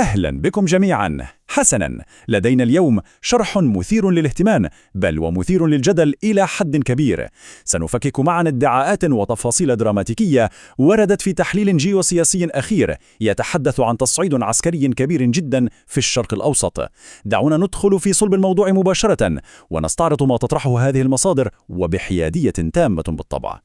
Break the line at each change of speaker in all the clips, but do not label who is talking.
أهلا بكم جميعا. حسنا، لدينا اليوم شرح مثير للاهتمام بل ومثير للجدل إلى حد كبير. سنفكك معا ادعاءات وتفاصيل دراماتيكية وردت في تحليل جيوسياسي أخير يتحدث عن تصعيد عسكري كبير جدا في الشرق الأوسط. دعونا ندخل في صلب الموضوع مباشرة ونستعرض ما تطرحه هذه المصادر وبحيادية تامة بالطبع.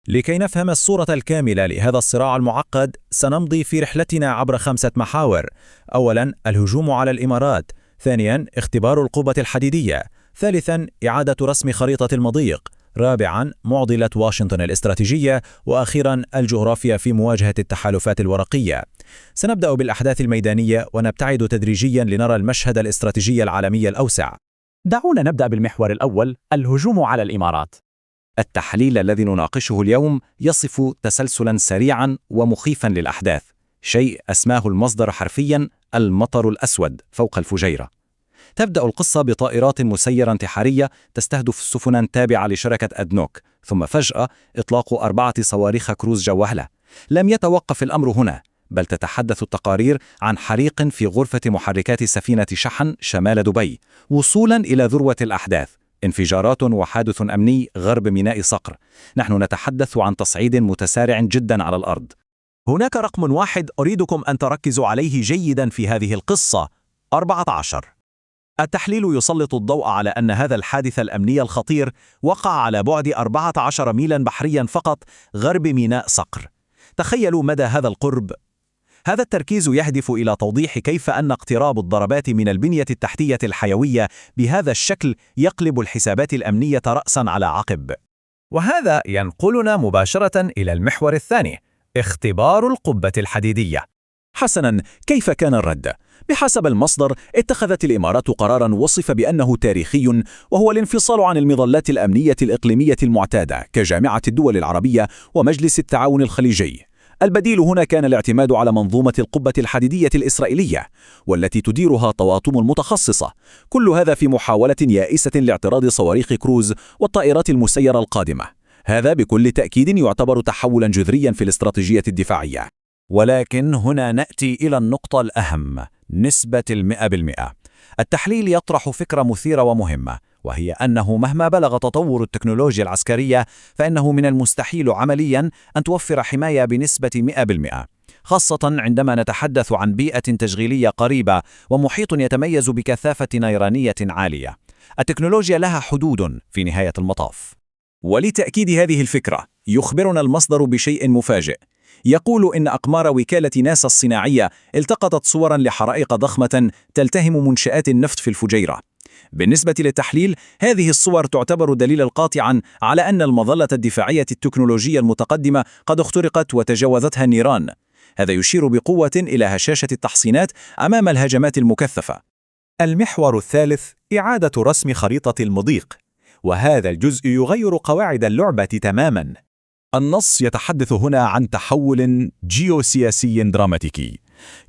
لكي نفهم الصورة الكاملة لهذا الصراع المعقد، سنمضي في رحلتنا عبر 5 محاور. أولاً، الهجوم على الإمارات. ثانياً، اختبار القبة الحديدية. ثالثاً، إعادة رسم خريطة المضيق. رابعاً، معضلة واشنطن الاستراتيجية. وأخيراً، الجغرافيا في مواجهة التحالفات الورقية. سنبدأ بالأحداث الميدانية ونبتعد تدريجياً لنرى المشهد الاستراتيجي العالمي الأوسع.
دعونا نبدأ بالمحور الأول، الهجوم على الإمارات.
التحليل الذي نناقشه اليوم يصف تسلسلاً سريعاً ومخيفاً للأحداث، شيء أسماه المصدر حرفياً المطر الأسود فوق الفجيرة. تبدأ القصة بطائرات مسيرة انتحارية تستهدف سفناً تابعة لشركة أدنوك، ثم فجأة إطلاق 4 صواريخ كروز جوهلة. لم يتوقف الأمر هنا، بل تتحدث التقارير عن حريق في غرفة محركات سفينة شحن شمال دبي، وصولاً إلى ذروة الأحداث، انفجارات وحادث أمني غرب ميناء صقر. نحن نتحدث عن تصعيد متسارع جدا على الأرض.
هناك رقم واحد أريدكم أن تركزوا عليه جيدا في هذه القصة: 14. التحليل يسلط الضوء على أن هذا الحادث الأمني الخطير وقع على بعد 14 ميلا بحريا فقط غرب ميناء صقر. تخيلوا مدى هذا القرب. هذا التركيز يهدف إلى توضيح كيف أن اقتراب الضربات من البنية التحتية الحيوية بهذا الشكل يقلب الحسابات الأمنية رأساً على عقب. وهذا ينقلنا مباشرة إلى المحور الثاني: اختبار القبة الحديدية.
حسناً، كيف كان الرد؟ بحسب المصدر، اتخذت الإمارات قراراً وصف بأنه تاريخي، وهو الانفصال عن المظلات الأمنية الإقليمية المعتادة كجامعة الدول العربية ومجلس التعاون الخليجي. البديل هنا كان الاعتماد على منظومة القبة الحديدية الإسرائيلية، والتي تديرها طواطم متخصصة. كل هذا في محاولة يائسة لاعتراض صواريخ كروز والطائرات المسيرة القادمة. هذا بكل تأكيد يعتبر تحولا جذريا في الاستراتيجية الدفاعية.
ولكن هنا نأتي إلى النقطة الأهم: نسبة 100%. التحليل يطرح فكرة مثيرة ومهمة، وهي أنه مهما بلغ تطور التكنولوجيا العسكرية، فإنه من المستحيل عملياً أن توفر حماية بنسبة 100%، خاصة عندما نتحدث عن بيئة تشغيلية قريبة ومحيط يتميز بكثافة نيرانية عالية. التكنولوجيا لها حدود في نهاية المطاف. ولتأكيد هذه الفكرة، يخبرنا المصدر بشيء مفاجئ. يقول إن أقمار وكالة ناسا الصناعية التقطت صوراً لحرائق ضخمة تلتهم منشآت النفط في الفجيرة. بالنسبة للتحليل، هذه الصور تعتبر دليلاً قاطعاً على أن المظلة الدفاعية التكنولوجية المتقدمة قد اخترقت وتجاوزتها النيران. هذا يشير بقوة إلى هشاشة التحصينات أمام الهجمات المكثفة.
المحور الثالث: إعادة رسم خريطة المضيق. وهذا الجزء يغير قواعد اللعبة تماماً.
النص يتحدث هنا عن تحول جيوسياسي دراماتيكي.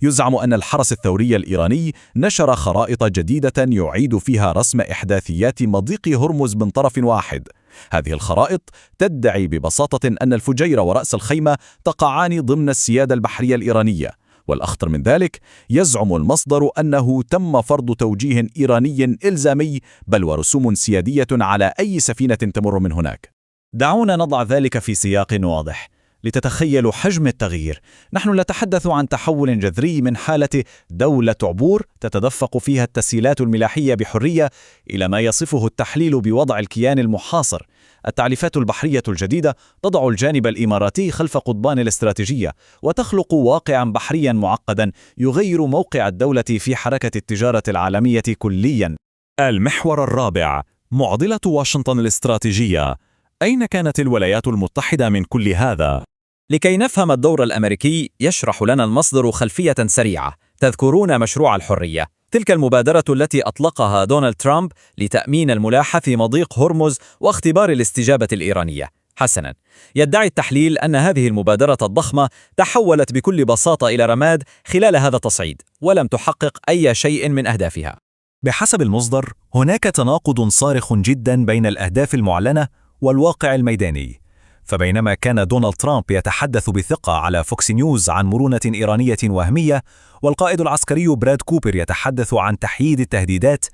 يزعم أن الحرس الثوري الإيراني نشر خرائط جديدة يعيد فيها رسم إحداثيات مضيق هرمز من طرف واحد. هذه الخرائط تدعي ببساطة أن الفجيرة ورأس الخيمة تقعان ضمن السيادة البحرية الإيرانية. والأخطر من ذلك، يزعم المصدر أنه تم فرض توجيه إيراني إلزامي بل ورسوم سيادية على أي سفينة تمر من هناك.
دعونا نضع ذلك في سياق واضح لتتخيلوا حجم التغيير. نحن نتحدث عن تحول جذري من حالة دولة عبور تتدفق فيها التسهيلات الملاحية بحرية إلى ما يصفه التحليل بوضع الكيان المحاصر. التعريفات البحرية الجديدة تضع الجانب الإماراتي خلف قضبان الاستراتيجية، وتخلق واقعا بحريا معقدا يغير موقع الدولة في حركة التجارة العالمية كليا.
المحور الرابع: معضلة واشنطن الاستراتيجية. أين كانت الولايات المتحدة من كل هذا؟
لكي نفهم الدور الأمريكي، يشرح لنا المصدر خلفية سريعة. تذكرون مشروع الحرية، تلك المبادرة التي أطلقها دونالد ترامب لتأمين الملاحة في مضيق هرمز واختبار الاستجابة الإيرانية. حسناً، يدعي التحليل أن هذه المبادرة الضخمة تحولت بكل بساطة إلى رماد خلال هذا التصعيد، ولم تحقق أي شيء من أهدافها.
بحسب المصدر، هناك تناقض صارخ جدا بين الأهداف المعلنة والواقع الميداني. فبينما كان دونالد ترامب يتحدث بثقة على فوكس نيوز عن مرونة إيرانية وهمية، والقائد العسكري براد كوبر يتحدث عن تحييد التهديدات،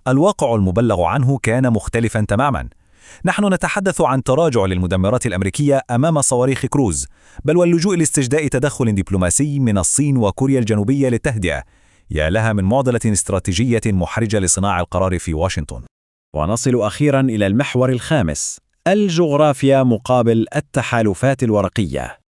الواقع المبلغ عنه كان مختلفا تماما. نحن نتحدث عن تراجع للمدمرات الأمريكية أمام صواريخ كروز، بل واللجوء لاستجداء تدخل دبلوماسي من الصين وكوريا الجنوبية للتهدئة. يا لها من معضلة استراتيجية محرجة لصناع القرار في واشنطن.
ونصل أخيرا إلى المحور الخامس: الجغرافيا مقابل التحالفات الورقية.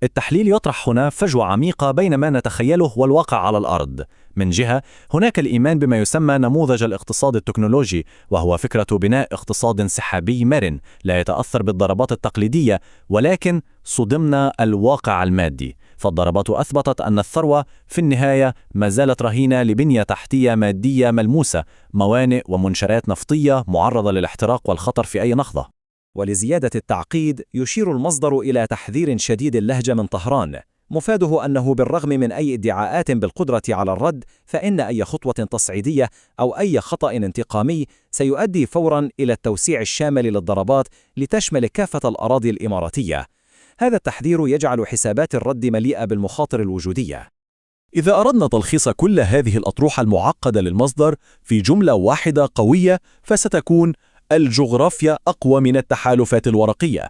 التحليل يطرح هنا فجوة عميقة بين ما نتخيله والواقع على الأرض. من جهة، هناك الإيمان بما يسمى نموذج الاقتصاد التكنولوجي، وهو فكرة بناء اقتصاد سحابي مرن لا يتأثر بالضربات التقليدية، ولكن صدمنا الواقع المادي، فالضربات أثبتت أن الثروة في النهاية ما زالت رهينة لبنية تحتية مادية ملموسة، موانئ ومنشآت نفطية معرضة للاحتراق والخطر في أي لحظة. ولزيادة التعقيد، يشير المصدر إلى تحذير شديد اللهجة من طهران، مفاده أنه بالرغم من أي ادعاءات بالقدرة على الرد، فإن أي خطوة تصعيدية أو أي خطأ انتقامي سيؤدي فوراً إلى التوسيع الشامل للضربات لتشمل كافة الأراضي الإماراتية. هذا التحذير يجعل حسابات الرد مليئة بالمخاطر الوجودية.
إذا أردنا تلخيص كل هذه الأطروحة المعقدة للمصدر في جملة واحدة قوية، فستكون: الجغرافيا أقوى من التحالفات الورقية.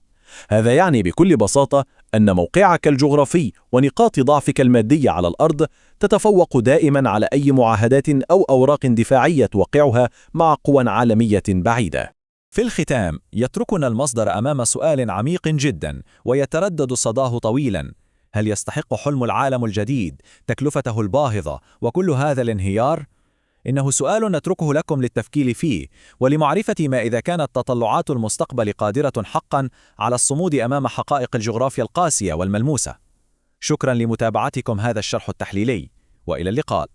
هذا يعني بكل بساطة أن موقعك الجغرافي ونقاط ضعفك المادية على الأرض تتفوق دائما على أي معاهدات أو أوراق دفاعية توقعها مع قوى عالمية بعيدة.
في الختام، يتركنا المصدر أمام سؤال عميق جدا ويتردد صداه طويلا: هل يستحق حلم العالم الجديد تكلفته الباهظة وكل هذا الانهيار؟ إنه سؤال نتركه لكم للتفكير فيه، ولمعرفة ما إذا كانت تطلعات المستقبل قادرة حقا على الصمود أمام حقائق الجغرافيا القاسية والملموسة. شكرا لمتابعتكم هذا الشرح التحليلي، وإلى اللقاء.